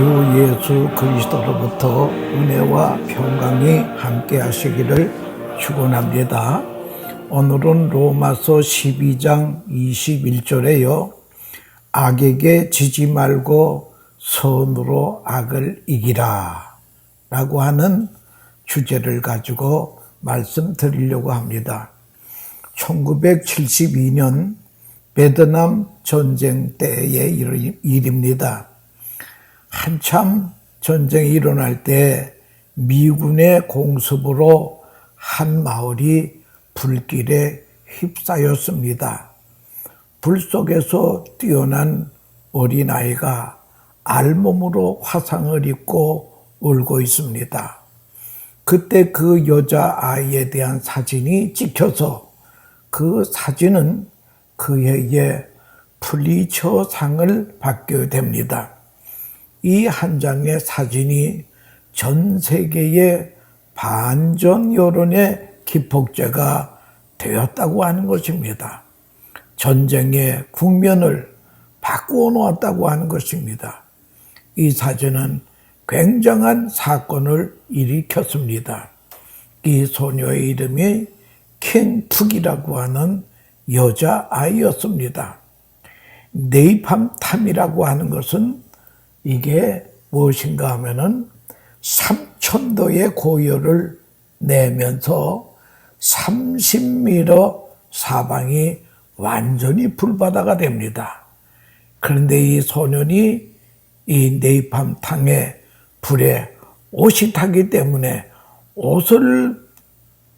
주 예수 그리스도로부터 은혜와 평강이 함께 하시기를 축원합니다. 오늘은 로마서 12장 21절에요. 악에게 지지 말고 선으로 악을 이기라 라고 하는 주제를 가지고 말씀드리려고 합니다. 1972년 베트남 전쟁 때의 일입니다. 한참 전쟁이 일어날 때 미군의 공습으로 한 마을이 불길에 휩싸였습니다. 불 속에서 뛰어난 어린아이가 알몸으로 화상을 입고 울고 있습니다. 그때 그 여자아이에 대한 사진이 찍혀서 그 사진은 그에게 풀리처상을 받게 됩니다. 이 한 장의 사진이 전 세계의 반전 여론의 기폭제가 되었다고 하는 것입니다. 전쟁의 국면을 바꾸어 놓았다고 하는 것입니다. 이 사진은 굉장한 사건을 일으켰습니다. 이 소녀의 이름이 킹푹이라고 하는 여자아이였습니다. 네이팜탐이라고 하는 것은 이게 무엇인가 하면은 3000도의 고열을 내면서 30m 사방이 완전히 불바다가 됩니다. 그런데 이 소년이 이 네이팜탕의 불에 옷이 타기 때문에 옷을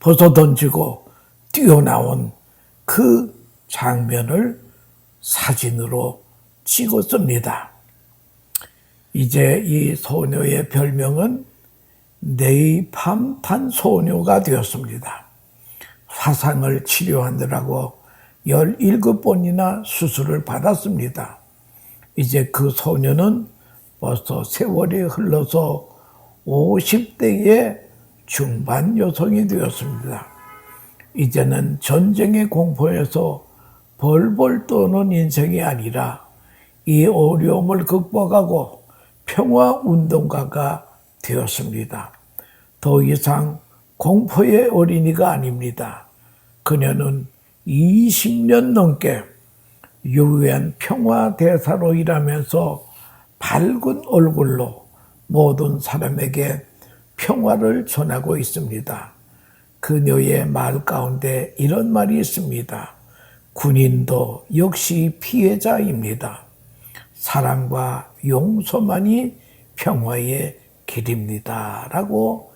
벗어 던지고 뛰어나온 그 장면을 사진으로 찍었습니다. 이제 이 소녀의 별명은 네이팜탄 소녀가 되었습니다. 화상을 치료하느라고 17번이나 수술을 받았습니다. 이제 그 소녀는 벌써 세월이 흘러서 50대의 중반 여성이 되었습니다. 이제는 전쟁의 공포에서 벌벌 떠는 인생이 아니라 이 어려움을 극복하고 평화운동가가 되었습니다. 더 이상 공포의 어린이가 아닙니다. 그녀는 20년 넘게 유엔 평화대사로 일하면서 밝은 얼굴로 모든 사람에게 평화를 전하고 있습니다. 그녀의 말 가운데 이런 말이 있습니다. 군인도 역시 피해자입니다. 사랑과 용서만이 평화의 길입니다. 라고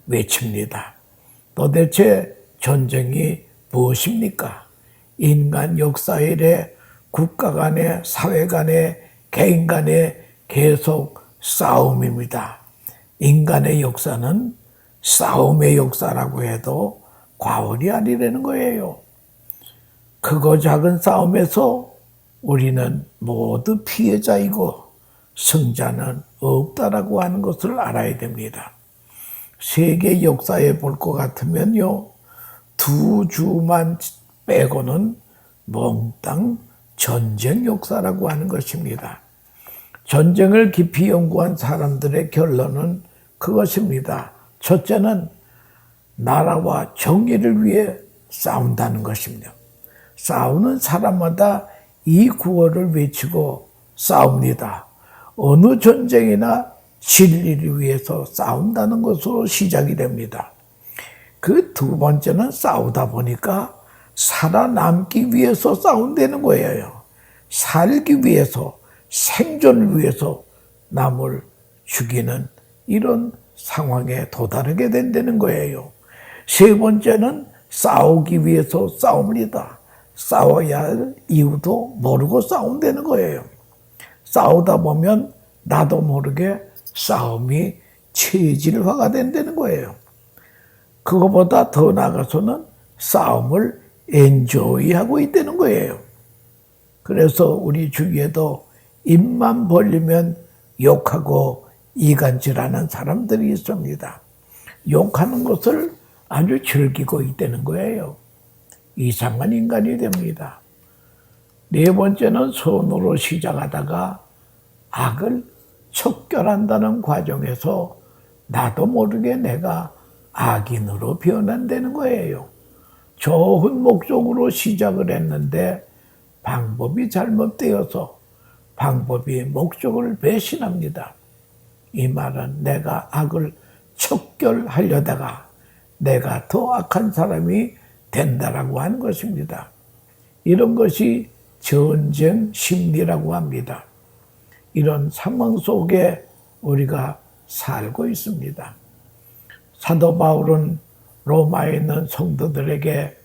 외칩니다. 도대체 전쟁이 무엇입니까? 인간 역사 이래 국가 간의, 사회 간의, 개인 간의 계속 싸움입니다. 인간의 역사는 싸움의 역사라고 해도 과언이 아니라는 거예요. 크고 작은 싸움에서 우리는 모두 피해자이고 승자는 없다라고 하는 것을 알아야 됩니다. 세계 역사에 볼 것 같으면요, 두 주만 빼고는 몽땅 전쟁 역사라고 하는 것입니다. 전쟁을 깊이 연구한 사람들의 결론은 그것입니다. 첫째는 나라와 정의를 위해 싸운다는 것입니다. 싸우는 사람마다 이 구호를 외치고 싸웁니다. 어느 전쟁이나 진리를 위해서 싸운다는 것으로 시작이 됩니다. 그 두 번째는 싸우다 보니까 살아남기 위해서 싸운다는 거예요. 살기 위해서, 생존을 위해서 남을 죽이는 이런 상황에 도달하게 된다는 거예요. 세 번째는 싸우기 위해서 싸웁니다. 싸워야 할 이유도 모르고 싸운다는 거예요. 싸우다 보면 나도 모르게 싸움이 체질화가 된다는 거예요. 그거보다 더 나아가서는 싸움을 엔조이하고 있다는 거예요. 그래서 우리 주위에도 입만 벌리면 욕하고 이간질하는 사람들이 있습니다. 욕하는 것을 아주 즐기고 있다는 거예요. 이상한 인간이 됩니다. 네 번째는 선으로 시작하다가 악을 척결한다는 과정에서 나도 모르게 내가 악인으로 변환되는 거예요. 좋은 목적으로 시작을 했는데 방법이 잘못되어서 방법이 목적을 배신합니다. 이 말은 내가 악을 척결하려다가 내가 더 악한 사람이 된다라고 하는 것입니다. 이런 것이 전쟁 심리라고 합니다. 이런 상황 속에 우리가 살고 있습니다. 사도 바울은 로마에 있는 성도들에게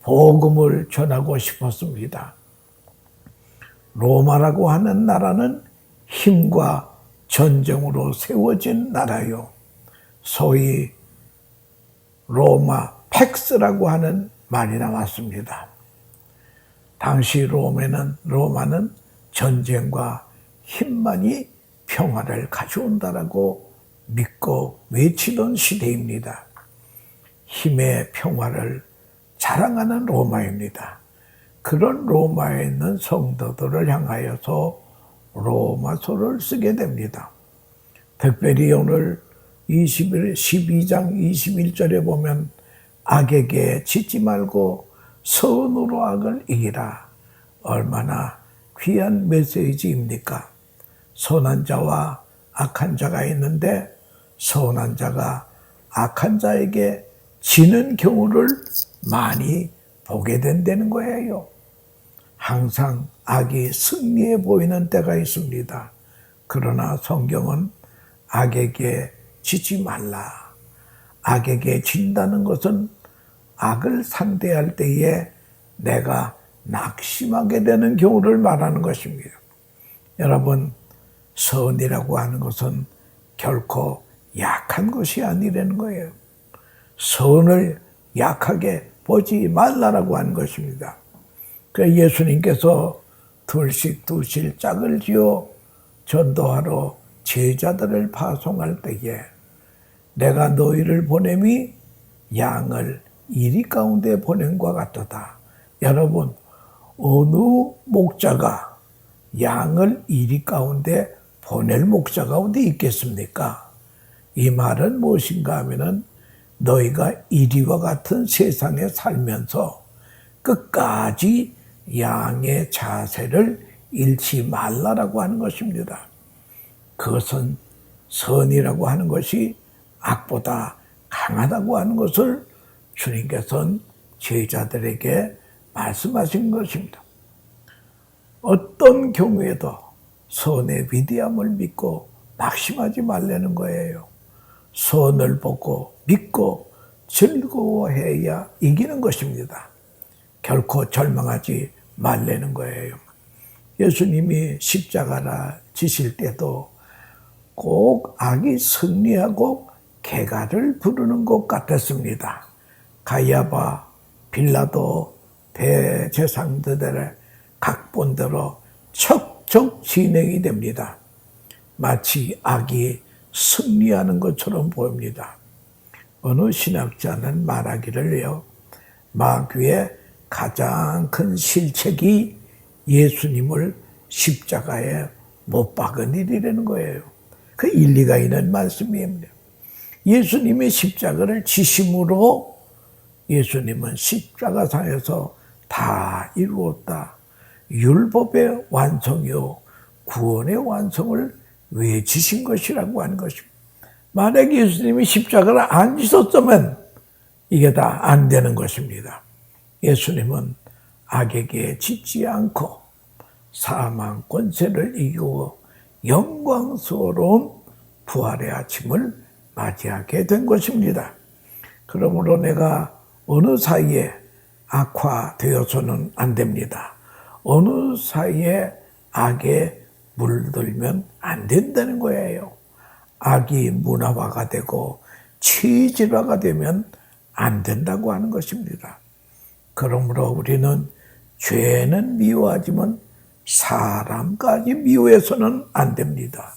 복음을 전하고 싶었습니다. 로마라고 하는 나라는 힘과 전쟁으로 세워진 나라요. 소위 로마 팩스라고 하는 말이 나왔습니다. 당시 로마는 전쟁과 힘만이 평화를 가져온다라고 믿고 외치던 시대입니다. 힘의 평화를 자랑하는 로마입니다. 그런 로마에 있는 성도들을 향하여서 로마서를 쓰게 됩니다. 특별히 오늘 12장 21절에 보면 악에게 짓지 말고 선으로 악을 이기라. 얼마나 귀한 메시지입니까? 선한 자와 악한 자가 있는데 선한 자가 악한 자에게 지는 경우를 많이 보게 된다는 거예요. 항상 악이 승리해 보이는 때가 있습니다. 그러나 성경은 악에게 지지 말라. 악에게 진다는 것은 악을 상대할 때에 내가 낙심하게 되는 경우를 말하는 것입니다. 여러분, 선이라고 하는 것은 결코 약한 것이 아니라는 거예요. 선을 약하게 보지 말라라고 하는 것입니다. 그래서 예수님께서 둘씩 짝을 지어 전도하러 제자들을 파송할 때에 내가 너희를 보냄이 양을 이리 가운데 보냄과 같도다. 여러분, 어느 목자가 양을 이리 가운데 보낼 목자가 어디 있겠습니까? 이 말은 무엇인가 하면은 너희가 이리와 같은 세상에 살면서 끝까지 양의 자세를 잃지 말라라고 하는 것입니다. 그것은 선이라고 하는 것이 악보다 강하다고 하는 것을 주님께서는 제자들에게 말씀하신 것입니다. 어떤 경우에도 선의 위대함을 믿고 낙심하지 말라는 거예요. 선을 보고 믿고 즐거워해야 이기는 것입니다. 결코 절망하지 말라는 거예요. 예수님이 십자가를 지실 때도 꼭 악이 승리하고 개가를 부르는 것 같았습니다. 가야바, 빌라도 대제사장들의 각본대로 척척 진행이 됩니다. 마치 악이 승리하는 것처럼 보입니다. 어느 신학자는 말하기를요, 마귀의 가장 큰 실책이 예수님을 십자가에 못 박은 일이라는 거예요. 그 일리가 있는 말씀입니다. 예수님이 십자가를 지심으로 예수님은 십자가상에서 다 이루었다. 율법의 완성이요 구원의 완성을 외치신 것이라고 하는 것입니다. 만약 예수님이 십자가를 안 지셨다면 이게 다 안 되는 것입니다. 예수님은 악에게 짓지 않고 사망 권세를 이기고 영광스러운 부활의 아침을 맞이하게 된 것입니다. 그러므로 내가 어느 사이에 악화되어서는 안 됩니다. 어느 사이에 악에 물들면 안 된다는 거예요. 악이 문화화가 되고 체질화가 되면 안 된다고 하는 것입니다. 그러므로 우리는 죄는 미워하지만 사람까지 미워해서는 안 됩니다.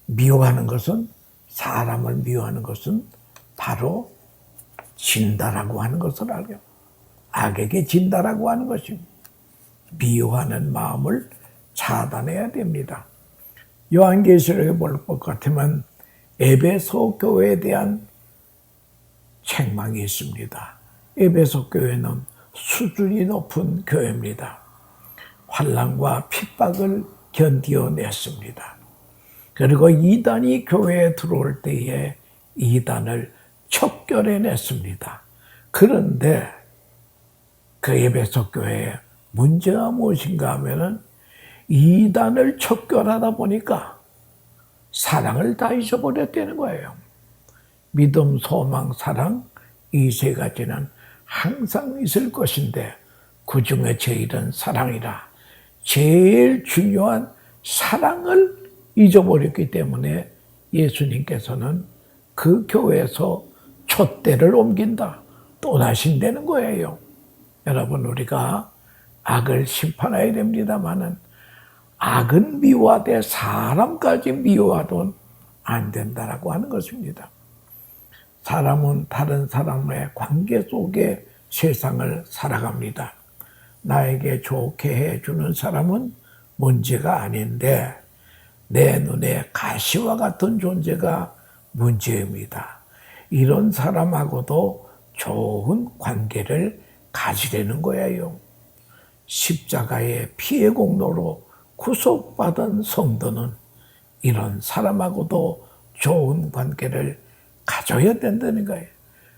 미워하는 것은, 사람을 미워하는 것은 바로 진다라고 하는 것을 알고, 악에게 진다라고 하는 것입니다. 미워하는 마음을 차단해야 됩니다. 요한계시록에 볼 것 같으면 에베소 교회에 대한 책망이 있습니다. 에베소 교회는 수준이 높은 교회입니다. 환난과 핍박을 견디어냈습니다. 그리고 이단이 교회에 들어올 때에 이단을 척결해냈습니다. 그런데 그 에베소 교회에 문제가 무엇인가 하면은 이단을 척결하다 보니까 사랑을 다 잊어버렸다는 거예요. 믿음, 소망, 사랑 이 세 가지는 항상 있을 것인데 그 중에 제일은 사랑이라. 제일 중요한 사랑을 잊어버렸기 때문에 예수님께서는 그 교회에서 촛대를 옮긴다. 또다신다는 거예요. 여러분, 우리가 악을 심판해야 됩니다마는 악은 미워하되 사람까지 미워하던 안 된다라고 하는 것입니다. 사람은 다른 사람의 관계 속에 세상을 살아갑니다. 나에게 좋게 해주는 사람은 문제가 아닌데 내 눈에 가시와 같은 존재가 문제입니다. 이런 사람하고도 좋은 관계를 가지려는 거예요. 십자가의 피의 공로로 구속받은 성도는 이런 사람하고도 좋은 관계를 가져야 된다는 거예요.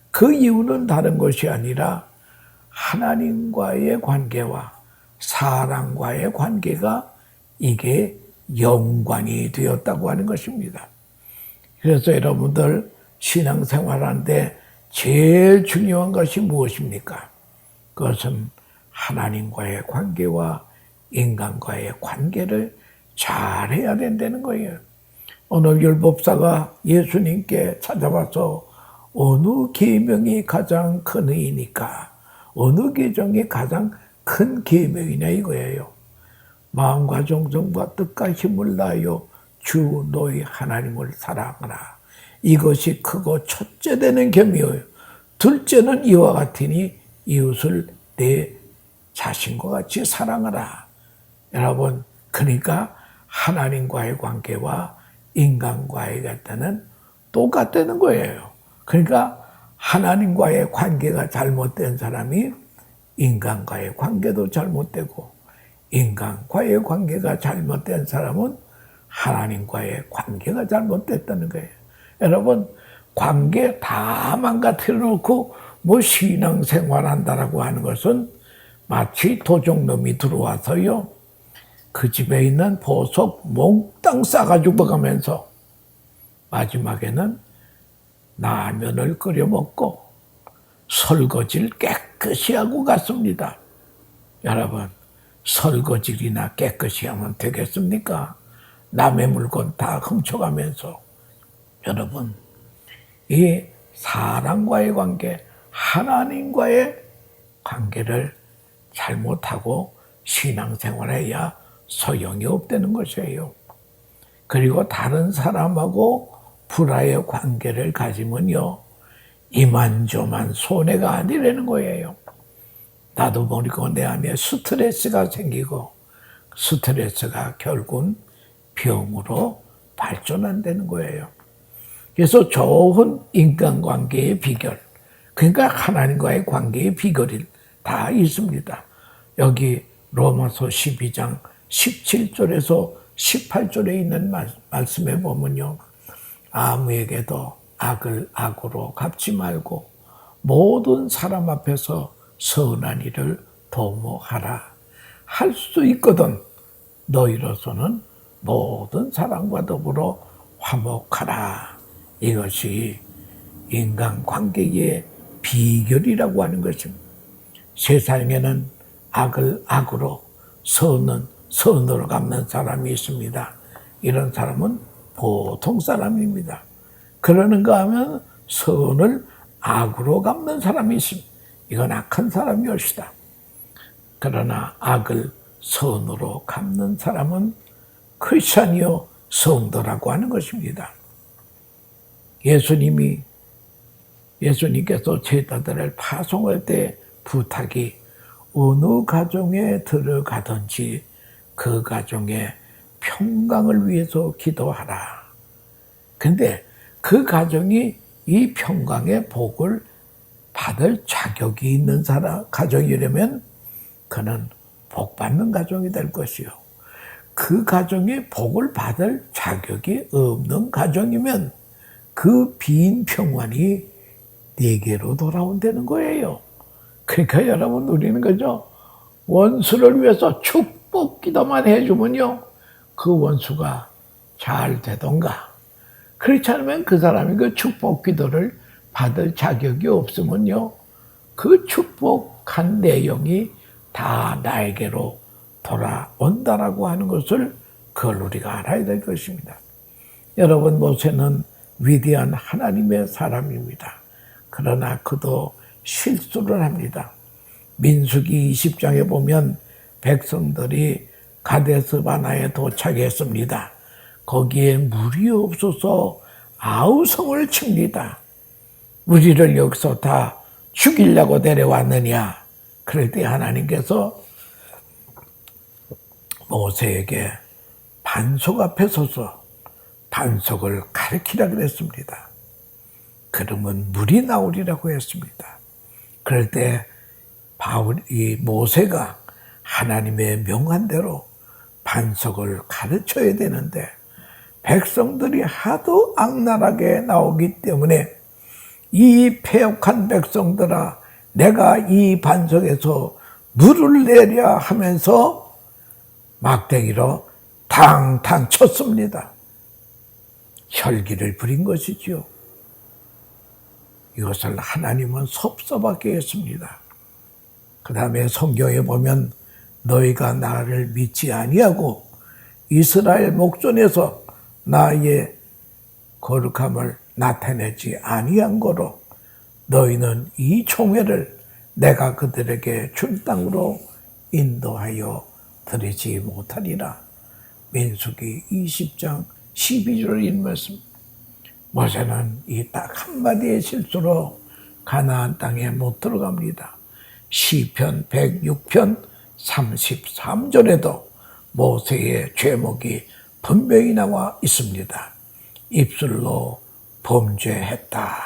그 이유는 다른 것이 아니라 하나님과의 관계와 사람과의 관계가 이게 연관이 되었다고 하는 것입니다. 그래서 여러분들 신앙생활하는데 제일 중요한 것이 무엇입니까? 그것은 하나님과의 관계와 인간과의 관계를 잘해야 된다는 거예요. 오늘 율법사가 예수님께 찾아와서 어느 계명이 가장 큰 의이니까 어느 계명이 가장 큰 계명이냐 이거예요. 마음과 정성과 뜻과 힘을 다하여 주 너희 하나님을 사랑하라. 이것이 크고 첫째 되는 계명이에요. 둘째는 이와 같으니 이웃을 내 자신과 같이 사랑하라. 여러분, 그러니까 하나님과의 관계와 인간과의 관계는 똑같다는 거예요. 그러니까 하나님과의 관계가 잘못된 사람이 인간과의 관계도 잘못되고 인간과의 관계가 잘못된 사람은 하나님과의 관계가 잘못됐다는 거예요. 여러분, 관계 다 망가뜨려 놓고 뭐 신앙생활 한다라고 하는 것은 마치 도적놈이 들어와서요, 그 집에 있는 보석 몽땅 싸가지고 가면서 마지막에는 라면을 끓여 먹고 설거지를 깨끗이 하고 갔습니다. 여러분, 설거지나 깨끗이 하면 되겠습니까? 남의 물건 다 훔쳐가면서. 여러분, 이 사람과의 관계, 하나님과의 관계를 잘못하고 신앙생활해야 소용이 없다는 것이에요. 그리고 다른 사람하고 불화의 관계를 가지면요, 이만저만 손해가 아니라는 거예요. 나도 모르고 내 안에 스트레스가 생기고 스트레스가 결국은 병으로 발전한다는 거예요. 그래서 좋은 인간관계의 비결, 그러니까 하나님과의 관계의 비결이 다 있습니다. 여기 로마서 12장 17절에서 18절에 있는 말씀에 보면요, 아무에게도 악을 악으로 갚지 말고 모든 사람 앞에서 선한 일을 도모하라. 할 수 있거든 너희로서는 모든 사람과 더불어 화목하라. 이것이 인간관계의 비결이라고 하는 것입니다. 세상에는 악을 악으로, 선은 선으로 갚는 사람이 있습니다. 이런 사람은 보통 사람입니다. 그러는가 하면 선을 악으로 갚는 사람이 있습니다. 이건 악한 사람이 옳시다. 그러나 악을 선으로 갚는 사람은 크리스찬이요 성도라고 하는 것입니다. 예수님께서 제자들을 파송할 때 부탁이 어느 가정에 들어가든지 그 가정에 평강을 위해서 기도하라. 근데 그 가정이 이 평강의 복을 받을 자격이 있는 가정이라면 그는 복 받는 가정이 될 것이요. 그 가정이 복을 받을 자격이 없는 가정이면 그 빈 평안이 네게로 돌아온다는 거예요. 그러니까 여러분 우리는 그죠? 원수를 위해서 축복 기도만 해주면요, 그 원수가 잘 되던가, 그렇지 않으면 그 사람이 그 축복 기도를 받을 자격이 없으면요, 그 축복한 내용이 다 나에게로 돌아온다라고 하는 것을 그걸 우리가 알아야 될 것입니다. 여러분, 모세는 위대한 하나님의 사람입니다. 그러나 그도 실수를 합니다. 민수기 20장에 보면 백성들이 가데스 바나에 도착했습니다. 거기에 물이 없어서 아우성을 칩니다. 우리를 여기서 다 죽이려고 내려왔느냐. 그럴 때 하나님께서 모세에게 반석 앞에 서서 반석을 가리키라 그랬습니다. 그러면 물이 나오리라고 했습니다. 그럴 때 모세가 하나님의 명한대로 반석을 가르쳐야 되는데 백성들이 하도 악랄하게 나오기 때문에 이 패역한 백성들아, 내가 이 반석에서 물을 내려 하면서 막대기로 탕탕 쳤습니다. 혈기를 부린 것이지요. 이것을 하나님은 섭섭하게 했습니다. 그 다음에 성경에 보면 너희가 나를 믿지 아니하고 이스라엘 목전에서 나의 거룩함을 나타내지 아니한 거로 너희는 이 총회를 내가 그들에게 준 땅으로 인도하여 드리지 못하리라. 민수기 20장 12절을 읽으면서 모세는 이 딱 한마디의 실수로 가나안 땅에 못 들어갑니다. 시편 106편 33절에도 모세의 죄목이 분명히 나와 있습니다. 입술로 범죄했다.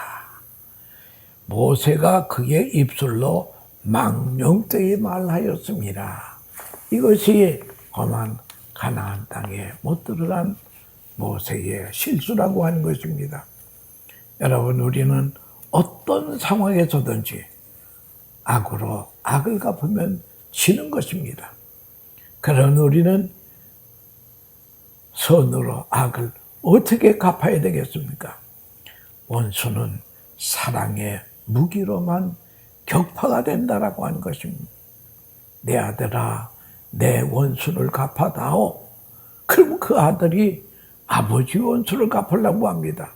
모세가 그의 입술로 망령되이 말하였습니다. 이것이 험한 가나안 땅에 못 들어간 모세의 실수라고 하는 것입니다. 여러분, 우리는 어떤 상황에서든지 악으로 악을 갚으면 지는 것입니다. 그런 우리는 선으로 악을 어떻게 갚아야 되겠습니까? 원수는 사랑의 무기로만 격파가 된다라고 하는 것입니다. 내 아들아, 내 원수를 갚아다오. 그럼 그 아들이 아버지 원수를 갚으려고 합니다.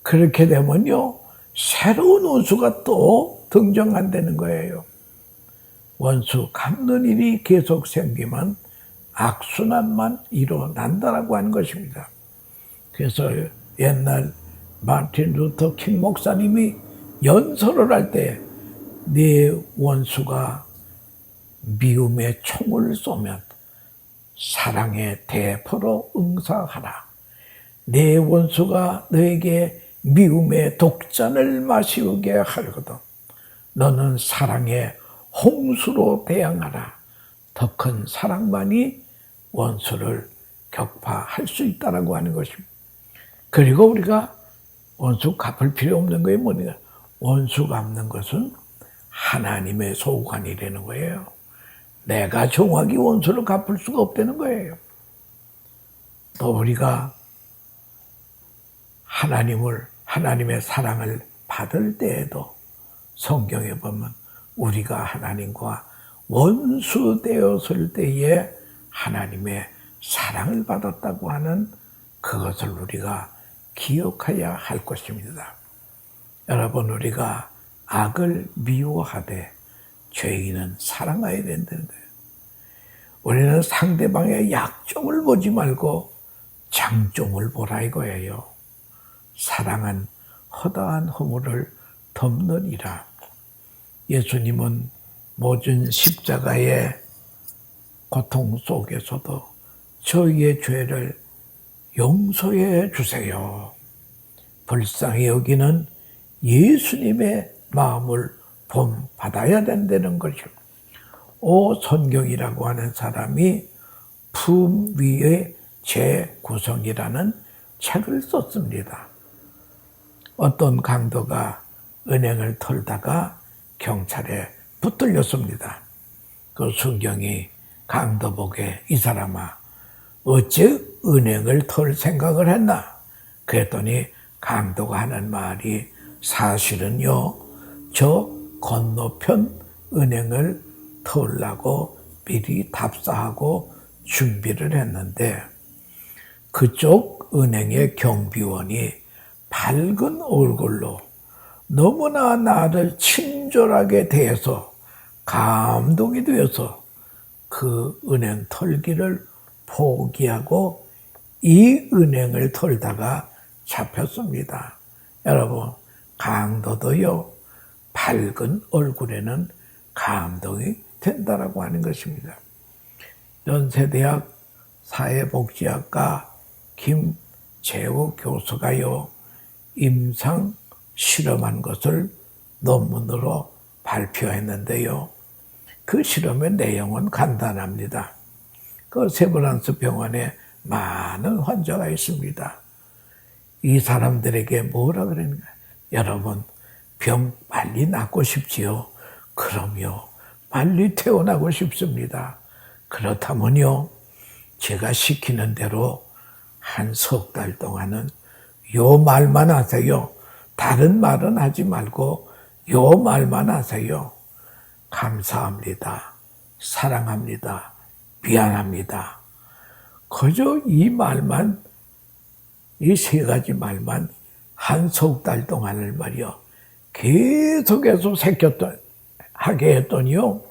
그렇게 되면요, 새로운 원수가 또 등장한다는 거예요. 원수 갚는 일이 계속 생기면 악순환만 일어난다라고 하는 것입니다. 그래서 옛날 마틴 루터 킹 목사님이 연설을 할 때 네 원수가 미움의 총을 쏘면 사랑의 대포로 응사하라. 내 원수가 너에게 미움의 독잔을 마시게 하거든 너는 사랑의 홍수로 대항하라. 더 큰 사랑만이 원수를 격파할 수 있다라고 하는 것입니다. 그리고 우리가 원수 갚을 필요 없는 거예요. 뭐냐? 원수 갚는 것은 하나님의 소관이라는 거예요. 내가 정확히 원수를 갚을 수가 없다는 거예요. 또 우리가 하나님의 사랑을 받을 때에도 성경에 보면 우리가 하나님과 원수 되었을 때에 하나님의 사랑을 받았다고 하는 그것을 우리가 기억해야 할 것입니다. 여러분, 우리가 악을 미워하되 죄인은 사랑해야 된다는 거예요. 우리는 상대방의 약점을 보지 말고 장점을 보라 이거예요. 사랑은 허다한 허물을 덮느니라. 예수님은 모든 십자가의 고통 속에서도 저희의 죄를 용서해 주세요. 불쌍히 여기는 예수님의 마음을 본받아야 된다는 것이요. 오선경이라고 하는 사람이 품 위의 재구성이라는 책을 썼습니다. 어떤 강도가 은행을 털다가 경찰에 붙들렸습니다. 그 순경이 강도 보게 이 사람아 어째 은행을 털 생각을 했나? 그랬더니 강도가 하는 말이 사실은요 저 건너편 은행을 털려고 미리 답사하고 준비를 했는데 그쪽 은행의 경비원이 밝은 얼굴로 너무나 나를 친절하게 대해서 감동이 되어서 그 은행 털기를 포기하고 이 은행을 털다가 잡혔습니다. 여러분, 강도도요, 밝은 얼굴에는 감동이 된다라고 하는 것입니다. 연세대학 사회복지학과 김재우 교수가요, 임상 실험한 것을 논문으로 발표했는데요. 그 실험의 내용은 간단합니다. 그 세브란스 병원에 많은 환자가 있습니다. 이 사람들에게 뭐라 그러는가? 여러분, 병 빨리 낫고 싶지요? 그럼요. 빨리 퇴원하고 싶습니다. 그렇다면요, 제가 시키는 대로 한 석 달 동안은 요 말만 하세요. 다른 말은 하지 말고 요 말만 하세요. 감사합니다. 사랑합니다. 미안합니다. 그저 이 말만, 이 세 가지 말만 한 석 달 동안을 말이요. 계속해서 하게 했더니요.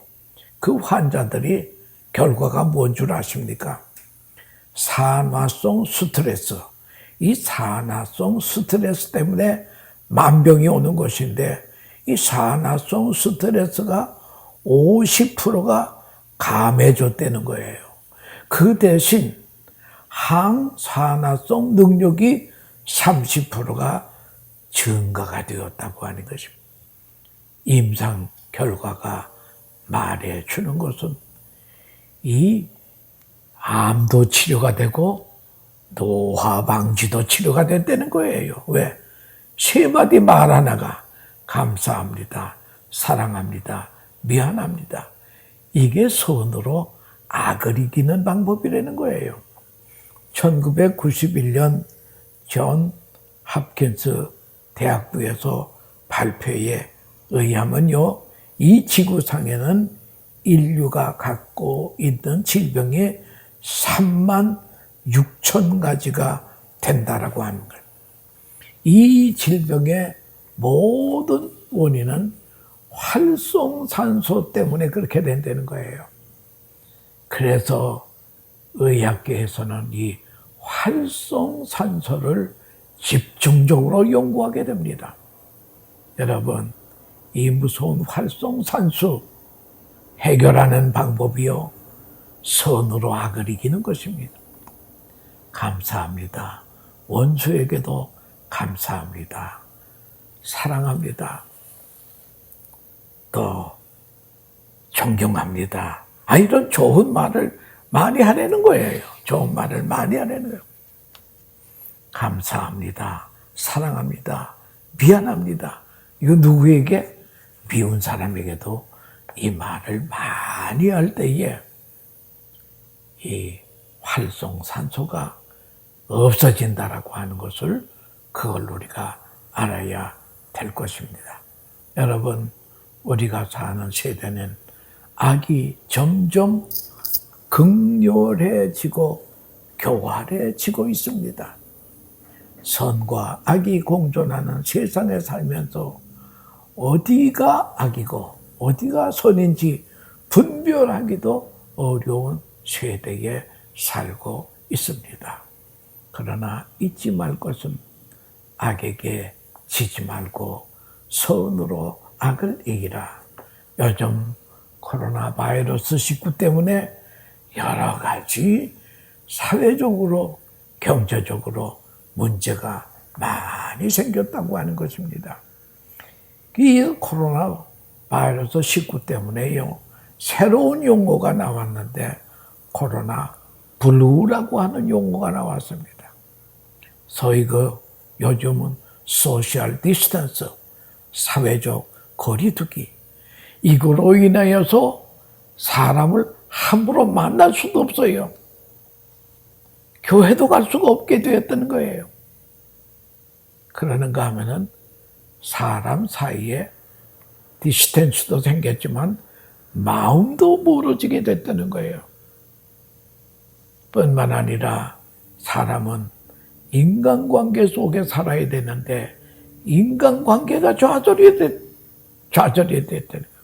그 환자들이 결과가 뭔 줄 아십니까? 산화성 스트레스. 이 산화성 스트레스 때문에 만병이 오는 것인데 이 산화성 스트레스가 50%가 감해졌다는 거예요. 그 대신 항산화성 능력이 30%가 증가가 되었다고 하는 것입니다. 임상 결과가 말해주는 것은 이 암도 치료가 되고 노화 방지도 치료가 된다는 거예요. 왜? 세 마디 말 하나가 감사합니다. 사랑합니다. 미안합니다. 이게 선으로 악을 이기는 방법이라는 거예요. 1991년 존 홉킨스 대학부에서 발표에 의하면요, 이 지구상에는 인류가 갖고 있는 질병이 3만 6천 가지가 된다라고 하는 거예요. 이 질병의 모든 원인은 활성산소 때문에 그렇게 된다는 거예요. 그래서 의학계에서는 이 활성산소를 집중적으로 연구하게 됩니다. 여러분, 이 무서운 활성산소 해결하는 방법이요, 선으로 악을 이기는 것입니다. 감사합니다. 원수에게도 감사합니다. 사랑합니다. 또 존경합니다. 이런 좋은 말을 많이 하라는 거예요. 좋은 말을 많이 하라는 거예요. 감사합니다. 사랑합니다. 미안합니다. 이거 누구에게? 미운 사람에게도 이 말을 많이 할 때에 이 활성산소가 없어진다라고 하는 것을 그걸 우리가 알아야 될 것입니다. 여러분, 우리가 사는 세대는 악이 점점 극렬해지고 교활해지고 있습니다. 선과 악이 공존하는 세상에 살면서 어디가 악이고 어디가 선인지 분별하기도 어려운 세대에 살고 있습니다. 그러나 잊지 말 것은 악에게 지지 말고 선으로 악을 이기라. 요즘 코로나 바이러스 19 때문에 여러 가지 사회적으로, 경제적으로 문제가 많이 생겼다고 하는 것입니다. 이 코로나 바이러스 19 때문에요, 새로운 용어가 나왔는데 코로나 블루라고 하는 용어가 나왔습니다. 소위 요즘은 소셜 디스턴스, 사회적 거리두기, 이거로 인하여서 사람을 함부로 만날 수도 없어요. 교회도 갈 수가 없게 되었다는 거예요. 그러는가 하면은 사람 사이에 디스턴스도 생겼지만 마음도 멀어지게 됐다는 거예요. 뿐만 아니라 사람은 인간관계 속에 살아야 되는데 인간관계가 좌절이 됐다는 거예요.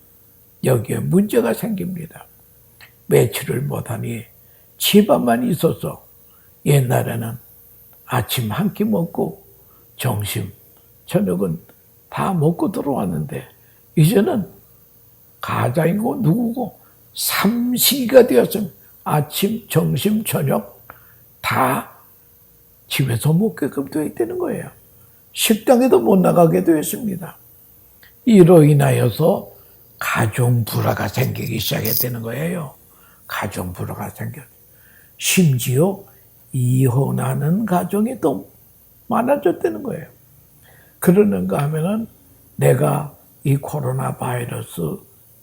여기에 문제가 생깁니다. 외출을 못하니 집안만 있어서 옛날에는 아침 한 끼 먹고 점심, 저녁은 다 먹고 들어왔는데 이제는 가장이고 누구고 삼시가 되었습니다. 아침, 점심, 저녁 다 집에서 먹게끔 되어 있다는 거예요. 식당에도 못 나가게 되었습니다. 이로 인하여서 가정 불화가 생기기 시작했다는 거예요. 가정 불화가 심지어 이혼하는 가정이 또 많아졌다는 거예요. 그러는가 하면은 내가 이 코로나 바이러스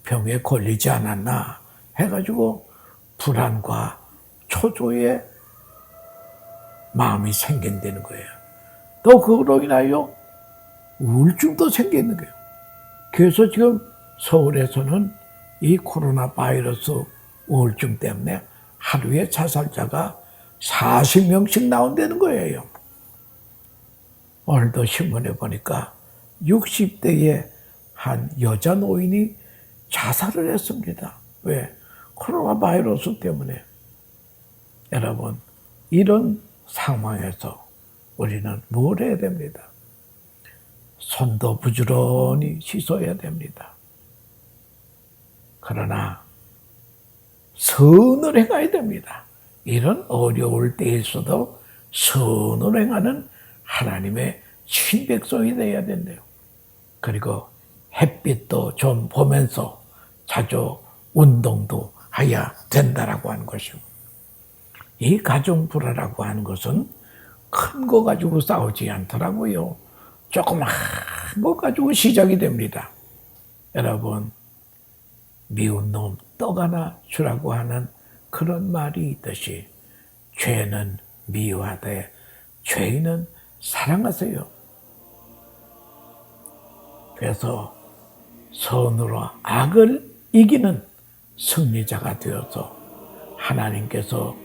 병에 걸리지 않았나 해가지고 불안과 초조의 마음이 생긴다는 거예요. 또 그로 인하여 우울증도 생기는 거예요. 그래서 지금 서울에서는 이 코로나 바이러스 우울증 때문에 하루에 자살자가 40명씩 나온다는 거예요. 오늘도 신문에 보니까 60대의 한 여자 노인이 자살을 했습니다. 왜? 코로나 바이러스 때문에. 여러분, 이런 상황에서 우리는 뭘 해야 됩니다? 손도 부지런히 씻어야 됩니다. 그러나 선을 행해야 됩니다. 이런 어려울 때에서도 선을 행하는 하나님의 신백성이 되어야 된대요. 그리고 햇빛도 좀 보면서 자주 운동도 해야 된다라고 하는 것입니다. 이 가정 불화라고 하는 것은 큰 거 가지고 싸우지 않더라고요. 조그만 거 가지고 시작이 됩니다. 여러분, 미운 놈 떡 하나 주라고 하는 그런 말이 있듯이 죄는 미워하되 죄인은 사랑하세요. 그래서 선으로 악을 이기는 승리자가 되어서 하나님께서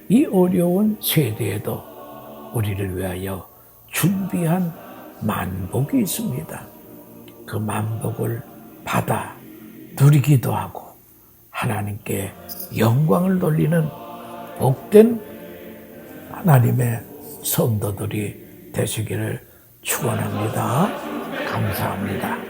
이 어려운 세대에도 우리를 위하여 준비한 만복이 있습니다. 그 만복을 받아 누리기도 하고 하나님께 영광을 돌리는 복된 하나님의 성도들이 되시기를 축원합니다. 감사합니다.